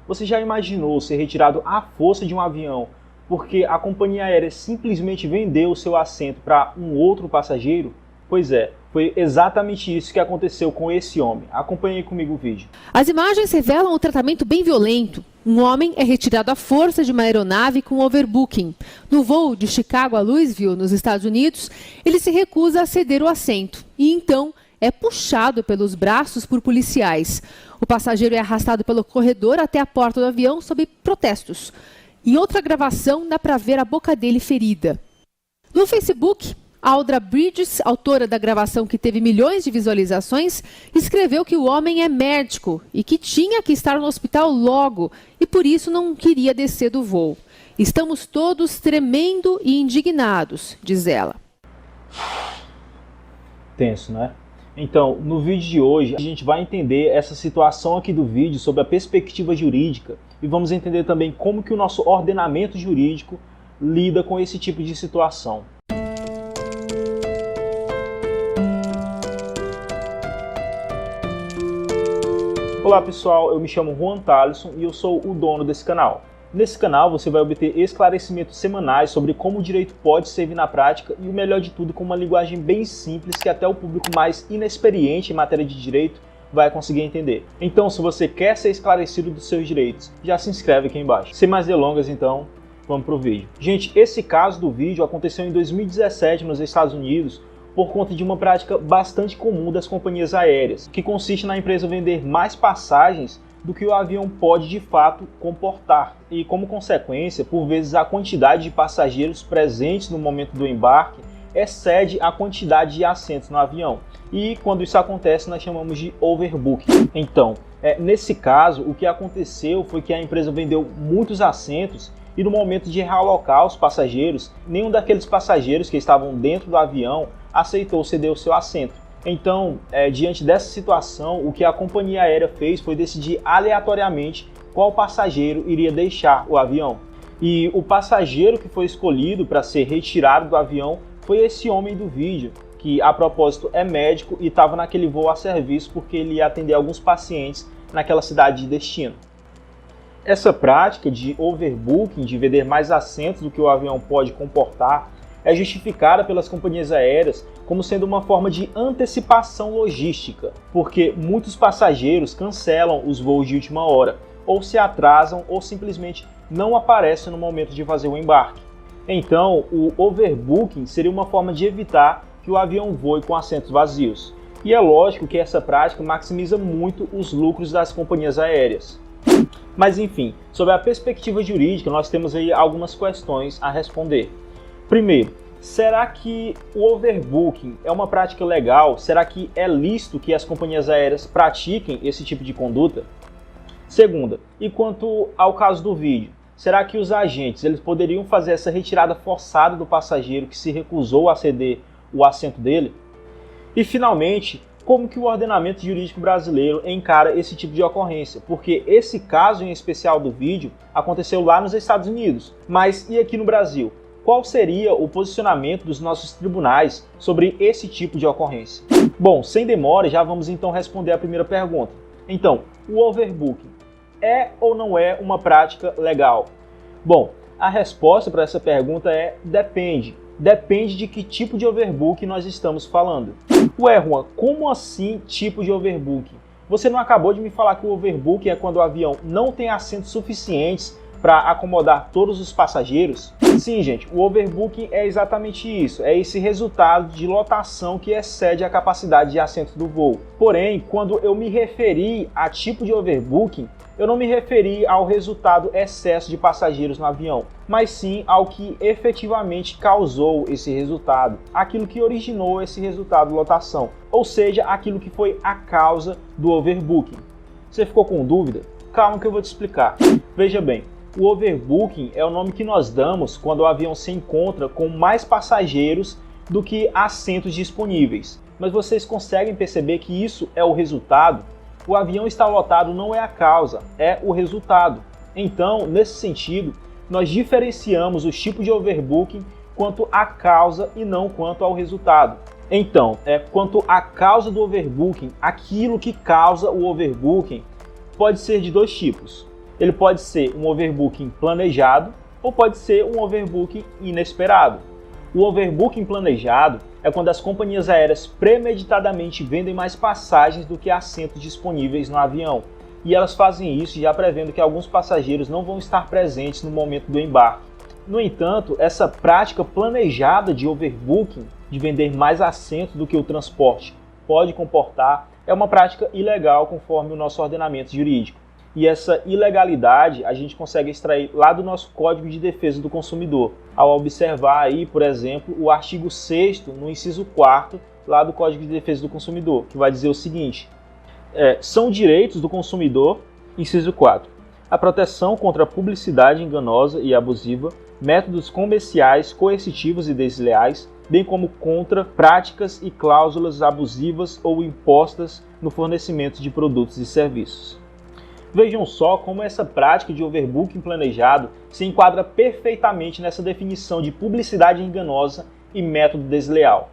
Você já imaginou ser retirado à força de um avião porque a companhia aérea simplesmente vendeu o seu assento para um outro passageiro? Pois é, foi exatamente isso que aconteceu com esse homem. Acompanhe comigo o vídeo. As imagens revelam um tratamento bem violento. Um homem é retirado à força de uma aeronave com overbooking. No voo de Chicago a Louisville, nos Estados Unidos, ele se recusa a ceder o assento e então é puxado pelos braços por policiais. O passageiro é arrastado pelo corredor até a porta do avião sob protestos. Em outra gravação, dá para ver a boca dele ferida. No Facebook, Audra Bridges, autora da gravação que teve milhões de visualizações, escreveu que o homem é médico e que tinha que estar no hospital logo e por isso não queria descer do voo. Estamos todos tremendo e indignados, diz ela. Tenso, né? Então, no vídeo de hoje, a gente vai entender essa situação aqui do vídeo sob a perspectiva jurídica e vamos entender também como que o nosso ordenamento jurídico lida com esse tipo de situação. Olá pessoal, eu me chamo Juan Thalisson e eu sou o dono desse canal. Nesse canal você vai obter esclarecimentos semanais sobre como o direito pode servir na prática e o melhor de tudo com uma linguagem bem simples que até o público mais inexperiente em matéria de direito vai conseguir entender. Então se você quer ser esclarecido dos seus direitos, já se inscreve aqui embaixo. Sem mais delongas então, vamos pro vídeo. Gente, esse caso do vídeo aconteceu em 2017 nos Estados Unidos por conta de uma prática bastante comum das companhias aéreas, que consiste na empresa vender mais passagens do que o avião pode de fato comportar. E como consequência, por vezes a quantidade de passageiros presentes no momento do embarque excede a quantidade de assentos no avião. E quando isso acontece, nós chamamos de overbooking. Então, nesse caso, o que aconteceu foi que a empresa vendeu muitos assentos e no momento de realocar os passageiros, nenhum daqueles passageiros que estavam dentro do avião aceitou ceder o seu assento. Então, diante dessa situação, o que a companhia aérea fez foi decidir aleatoriamente qual passageiro iria deixar o avião. E o passageiro que foi escolhido para ser retirado do avião foi esse homem do vídeo, que a propósito é médico e estava naquele voo a serviço porque ele ia atender alguns pacientes naquela cidade de destino. Essa prática de overbooking, de vender mais assentos do que o avião pode comportar, é justificada pelas companhias aéreas como sendo uma forma de antecipação logística, porque muitos passageiros cancelam os voos de última hora, ou se atrasam ou simplesmente não aparecem no momento de fazer o embarque. Então, o overbooking seria uma forma de evitar que o avião voe com assentos vazios. E é lógico que essa prática maximiza muito os lucros das companhias aéreas. Mas enfim, sob a perspectiva jurídica, nós temos aí algumas questões a responder. Primeiro, será que o overbooking é uma prática legal? Será que é lícito que as companhias aéreas pratiquem esse tipo de conduta? Segunda, e quanto ao caso do vídeo, será que os agentes eles poderiam fazer essa retirada forçada do passageiro que se recusou a ceder o assento dele? E finalmente, como que o ordenamento jurídico brasileiro encara esse tipo de ocorrência? Porque esse caso em especial do vídeo aconteceu lá nos Estados Unidos, mas e aqui no Brasil? Qual seria o posicionamento dos nossos tribunais sobre esse tipo de ocorrência? Bom, sem demora, já vamos então responder a primeira pergunta. Então, o overbooking é ou não é uma prática legal? Bom, a resposta para essa pergunta é depende. Depende de que tipo de overbooking nós estamos falando. Ué, Juan, como assim tipo de overbooking? Você não acabou de me falar que o overbooking é quando o avião não tem assentos suficientes para acomodar todos os passageiros? Sim, gente, o overbooking é exatamente isso, é esse resultado de lotação que excede a capacidade de assentos do voo. Porém, quando eu me referi a tipo de overbooking, eu não me referi ao resultado excesso de passageiros no avião, mas sim ao que efetivamente causou esse resultado, aquilo que originou esse resultado lotação, ou seja, aquilo que foi a causa do overbooking. Você ficou com dúvida? Calma que eu vou te explicar. Veja bem, o overbooking é o nome que nós damos quando o avião se encontra com mais passageiros do que assentos disponíveis. Mas vocês conseguem perceber que isso é o resultado? O avião estar lotado não é a causa, é o resultado. Então, nesse sentido, nós diferenciamos os tipos de overbooking quanto à causa e não quanto ao resultado. Então, quanto à causa do overbooking, aquilo que causa o overbooking pode ser de dois tipos. Ele pode ser um overbooking planejado ou pode ser um overbooking inesperado. O overbooking planejado é quando as companhias aéreas premeditadamente vendem mais passagens do que assentos disponíveis no avião. E elas fazem isso já prevendo que alguns passageiros não vão estar presentes no momento do embarque. No entanto, essa prática planejada de overbooking, de vender mais assentos do que o transporte pode comportar, é uma prática ilegal conforme o nosso ordenamento jurídico. E essa ilegalidade a gente consegue extrair lá do nosso Código de Defesa do Consumidor, ao observar aí, por exemplo, o artigo 6º, no inciso 4º, lá do Código de Defesa do Consumidor, que vai dizer o seguinte: são direitos do consumidor, inciso 4, a proteção contra a publicidade enganosa e abusiva, métodos comerciais coercitivos e desleais, bem como contra práticas e cláusulas abusivas ou impostas no fornecimento de produtos e serviços. Vejam só como essa prática de overbooking planejado se enquadra perfeitamente nessa definição de publicidade enganosa e método desleal.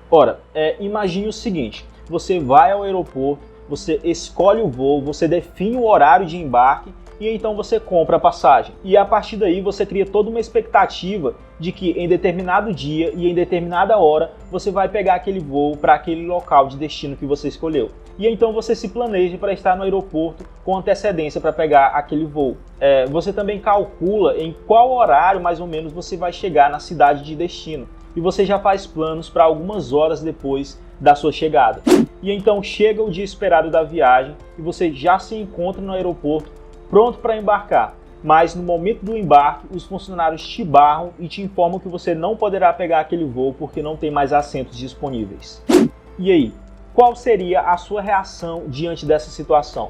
Ora, imagine o seguinte: você vai ao aeroporto, você escolhe o voo, você define o horário de embarque e então você compra a passagem. E a partir daí você cria toda uma expectativa de que em determinado dia e em determinada hora você vai pegar aquele voo para aquele local de destino que você escolheu. E então você se planeja para estar no aeroporto com antecedência para pegar aquele voo. Você também calcula em qual horário mais ou menos você vai chegar na cidade de destino. E você já faz planos para algumas horas depois da sua chegada. E então chega o dia esperado da viagem e você já se encontra no aeroporto pronto para embarcar. Mas no momento do embarque, os funcionários te barram e te informam que você não poderá pegar aquele voo porque não tem mais assentos disponíveis. E aí? Qual seria a sua reação diante dessa situação?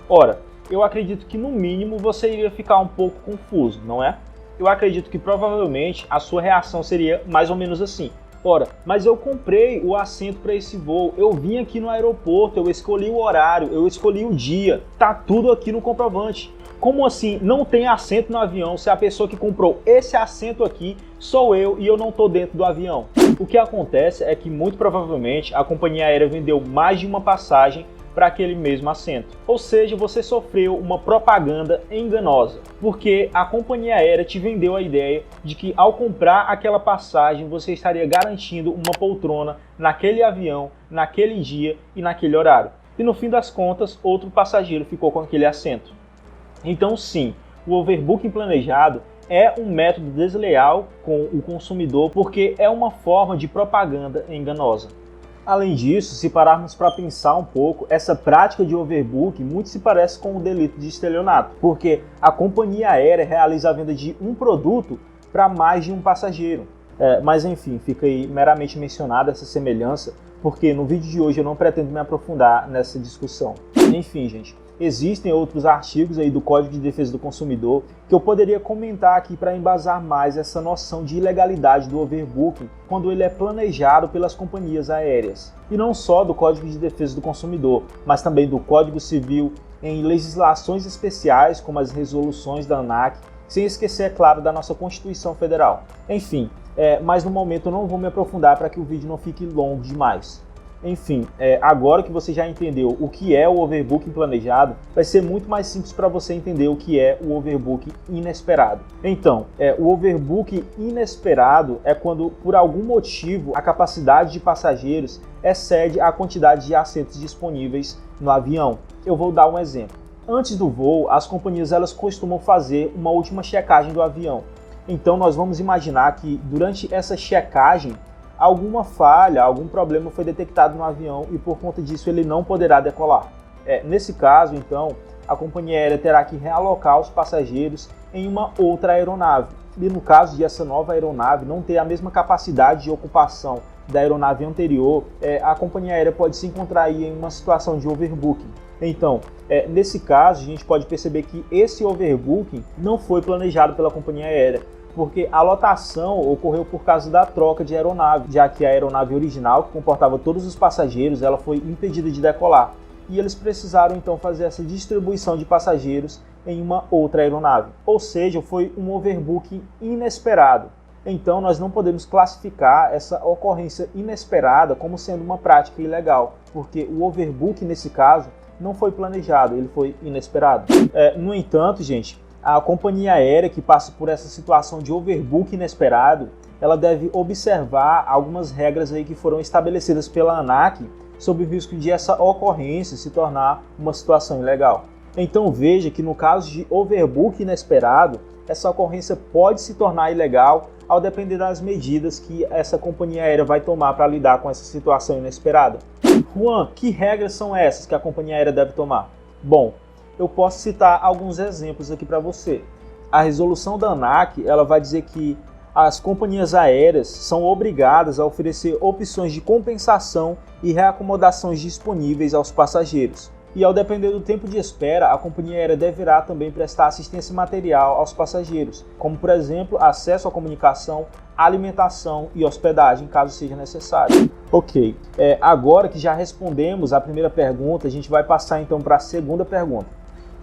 Ora, eu acredito que no mínimo você iria ficar um pouco confuso, não é? Eu acredito que provavelmente a sua reação seria mais ou menos assim: ora, mas eu comprei o assento para esse voo, eu vim aqui no aeroporto, eu escolhi o horário, eu escolhi o dia, tá tudo aqui no comprovante. Como assim não tem assento no avião se a pessoa que comprou esse assento aqui sou eu e eu não estou dentro do avião? O que acontece é que muito provavelmente a companhia aérea vendeu mais de uma passagem para aquele mesmo assento. Ou seja, você sofreu uma propaganda enganosa, porque a companhia aérea te vendeu a ideia de que ao comprar aquela passagem você estaria garantindo uma poltrona naquele avião, naquele dia e naquele horário. E no fim das contas, outro passageiro ficou com aquele assento. Então sim, o overbooking planejado é um método desleal com o consumidor porque é uma forma de propaganda enganosa. Além disso, se pararmos para pensar um pouco, essa prática de overbooking muito se parece com o delito de estelionato, porque a companhia aérea realiza a venda de um produto para mais de um passageiro. Mas enfim, fica aí meramente mencionada essa semelhança, porque no vídeo de hoje eu não pretendo me aprofundar nessa discussão. Enfim, gente, existem outros artigos aí do Código de Defesa do Consumidor que eu poderia comentar aqui para embasar mais essa noção de ilegalidade do overbooking quando ele é planejado pelas companhias aéreas. E não só do Código de Defesa do Consumidor, mas também do Código Civil, em legislações especiais como as resoluções da ANAC, sem esquecer, é claro, da nossa Constituição Federal. Enfim, mas no momento eu não vou me aprofundar para que o vídeo não fique longo demais. Enfim, agora que você já entendeu o que é o overbooking planejado, vai ser muito mais simples para você entender o que é o overbooking inesperado. Então, o overbooking inesperado é quando, por algum motivo, a capacidade de passageiros excede a quantidade de assentos disponíveis no avião. Eu vou dar um exemplo. Antes do voo, as companhias elas costumam fazer uma última checagem do avião. Então, nós vamos imaginar que durante essa checagem, alguma falha, algum problema foi detectado no avião e por conta disso ele não poderá decolar. Nesse caso, então, a companhia aérea terá que realocar os passageiros em uma outra aeronave. E no caso de essa nova aeronave não ter a mesma capacidade de ocupação da aeronave anterior, a companhia aérea pode se encontrar aí em uma situação de overbooking. Então, nesse caso, a gente pode perceber que esse overbooking não foi planejado pela companhia aérea, porque a lotação ocorreu por causa da troca de aeronave, já que a aeronave original, que comportava todos os passageiros, ela foi impedida de decolar. E eles precisaram então fazer essa distribuição de passageiros em uma outra aeronave. Ou seja, foi um overbooking inesperado. Então nós não podemos classificar essa ocorrência inesperada como sendo uma prática ilegal, porque o overbooking nesse caso não foi planejado, ele foi inesperado. No entanto, gente, a companhia aérea que passa por essa situação de overbook inesperado, ela deve observar algumas regras aí que foram estabelecidas pela ANAC sob o risco de essa ocorrência se tornar uma situação ilegal. Então veja que no caso de overbook inesperado, essa ocorrência pode se tornar ilegal ao depender das medidas que essa companhia aérea vai tomar para lidar com essa situação inesperada. Juan, que regras são essas que a companhia aérea deve tomar? Bom, eu posso citar alguns exemplos aqui para você. A resolução da ANAC, ela vai dizer que as companhias aéreas são obrigadas a oferecer opções de compensação e reacomodações disponíveis aos passageiros. E ao depender do tempo de espera, a companhia aérea deverá também prestar assistência material aos passageiros, como por exemplo, acesso à comunicação, alimentação e hospedagem, caso seja necessário. Ok, agora que já respondemos a primeira pergunta, a gente vai passar então para a segunda pergunta.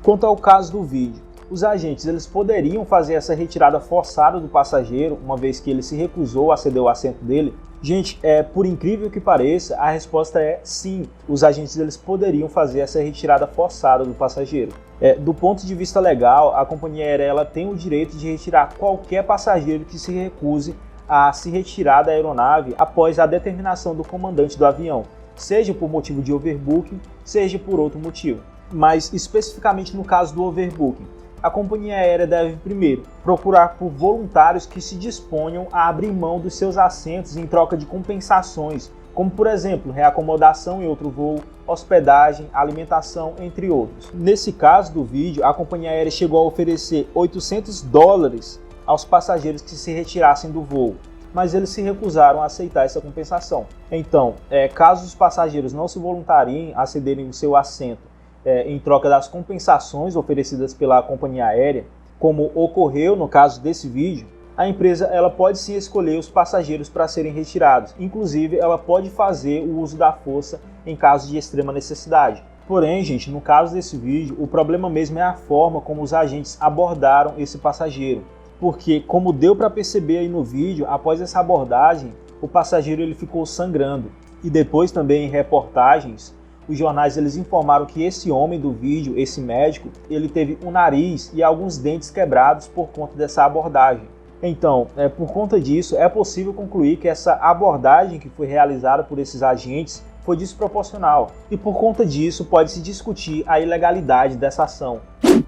Quanto ao caso do vídeo, os agentes eles poderiam fazer essa retirada forçada do passageiro, uma vez que ele se recusou a ceder o assento dele? Gente, por incrível que pareça, a resposta é sim. Os agentes eles poderiam fazer essa retirada forçada do passageiro. Do ponto de vista legal, a companhia aérea ela tem o direito de retirar qualquer passageiro que se recuse a se retirar da aeronave após a determinação do comandante do avião, seja por motivo de overbooking, seja por outro motivo. Mas especificamente no caso do overbooking, a companhia aérea deve primeiro procurar por voluntários que se disponham a abrir mão dos seus assentos em troca de compensações, como por exemplo, reacomodação em outro voo, hospedagem, alimentação, entre outros. Nesse caso do vídeo, a companhia aérea chegou a oferecer $800 aos passageiros que se retirassem do voo, mas eles se recusaram a aceitar essa compensação. Então, caso os passageiros não se voluntariem a cederem o seu assento em troca das compensações oferecidas pela companhia aérea, como ocorreu no caso desse vídeo, a empresa ela pode sim escolher os passageiros para serem retirados. Inclusive, ela pode fazer o uso da força em caso de extrema necessidade. Porém, gente, no caso desse vídeo, o problema mesmo é a forma como os agentes abordaram esse passageiro. Porque, como deu para perceber aí no vídeo, após essa abordagem, o passageiro ele ficou sangrando. E depois também em reportagens, os jornais eles informaram que esse homem do vídeo, esse médico, ele teve o nariz e alguns dentes quebrados por conta dessa abordagem. Então, por conta disso, é possível concluir que essa abordagem que foi realizada por esses agentes foi desproporcional. E por conta disso, pode-se discutir a ilegalidade dessa ação.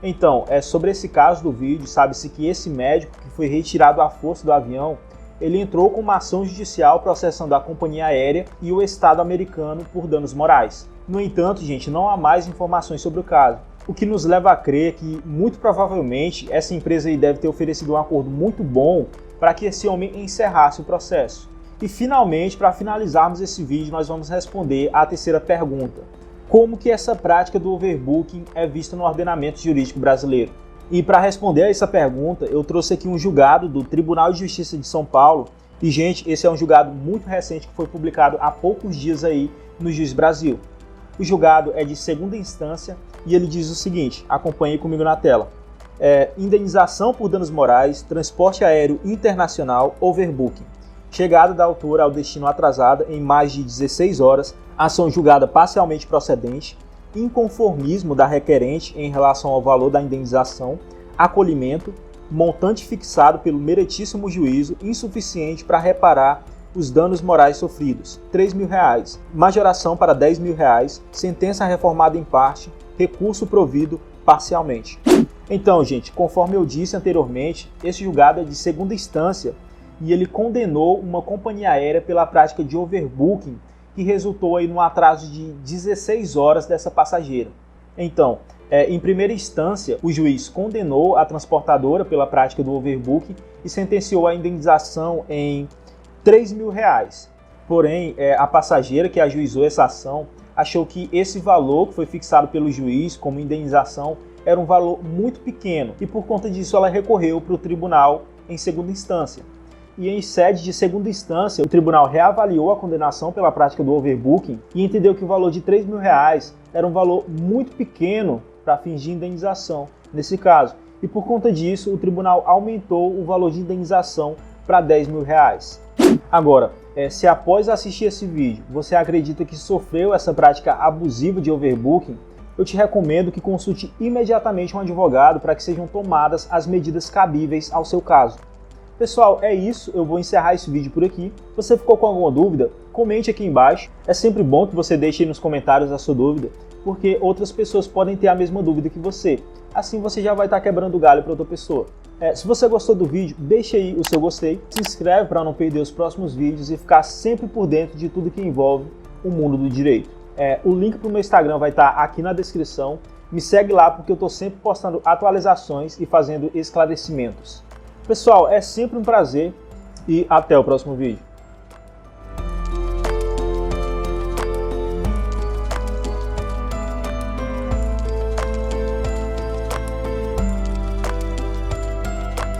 Então, sobre esse caso do vídeo, sabe-se que esse médico que foi retirado à força do avião, ele entrou com uma ação judicial processando a companhia aérea e o Estado americano por danos morais. No entanto, gente, não há mais informações sobre o caso, o que nos leva a crer que, muito provavelmente, essa empresa aí deve ter oferecido um acordo muito bom para que esse homem encerrasse o processo. E, finalmente, para finalizarmos esse vídeo, nós vamos responder à terceira pergunta. Como que essa prática do overbooking é vista no ordenamento jurídico brasileiro? E para responder a essa pergunta, eu trouxe aqui um julgado do Tribunal de Justiça de São Paulo. E, gente, esse é um julgado muito recente que foi publicado há poucos dias aí no Juiz Brasil. O julgado é de segunda instância e ele diz o seguinte, acompanhe comigo na tela. Indenização por danos morais, transporte aéreo internacional, overbooking. Chegada da autora ao destino atrasada em mais de 16 horas, ação julgada parcialmente procedente, inconformismo da requerente em relação ao valor da indenização, acolhimento, montante fixado pelo meritíssimo juízo insuficiente para reparar os danos morais sofridos, R$3.000, majoração para R$10.000, sentença reformada em parte, recurso provido parcialmente. Então, gente, conforme eu disse anteriormente, esse julgado é de segunda instância e ele condenou uma companhia aérea pela prática de overbooking que resultou aí no atraso de 16 horas dessa passageira. Então, em primeira instância, o juiz condenou a transportadora pela prática do overbooking e sentenciou a indenização em R$3.000. Porém, a passageira que ajuizou essa ação achou que esse valor que foi fixado pelo juiz como indenização era um valor muito pequeno e por conta disso ela recorreu para o tribunal em segunda instância. E em sede de segunda instância, o tribunal reavaliou a condenação pela prática do overbooking e entendeu que o valor de R$3.000 era um valor muito pequeno para fins de indenização nesse caso. E por conta disso, o tribunal aumentou o valor de indenização para R$10.000. Agora, se após assistir esse vídeo, você acredita que sofreu essa prática abusiva de overbooking, eu te recomendo que consulte imediatamente um advogado para que sejam tomadas as medidas cabíveis ao seu caso. Pessoal, é isso, eu vou encerrar esse vídeo por aqui. Se você ficou com alguma dúvida, comente aqui embaixo. É sempre bom que você deixe aí nos comentários a sua dúvida, porque outras pessoas podem ter a mesma dúvida que você. Assim você já vai estar quebrando o galho para outra pessoa. Se você gostou do vídeo, deixa aí o seu gostei, se inscreve para não perder os próximos vídeos e ficar sempre por dentro de tudo que envolve o mundo do direito. O link para o meu Instagram vai estar aqui na descrição. Me segue lá porque eu estou sempre postando atualizações e fazendo esclarecimentos. Pessoal, é sempre um prazer e até o próximo vídeo.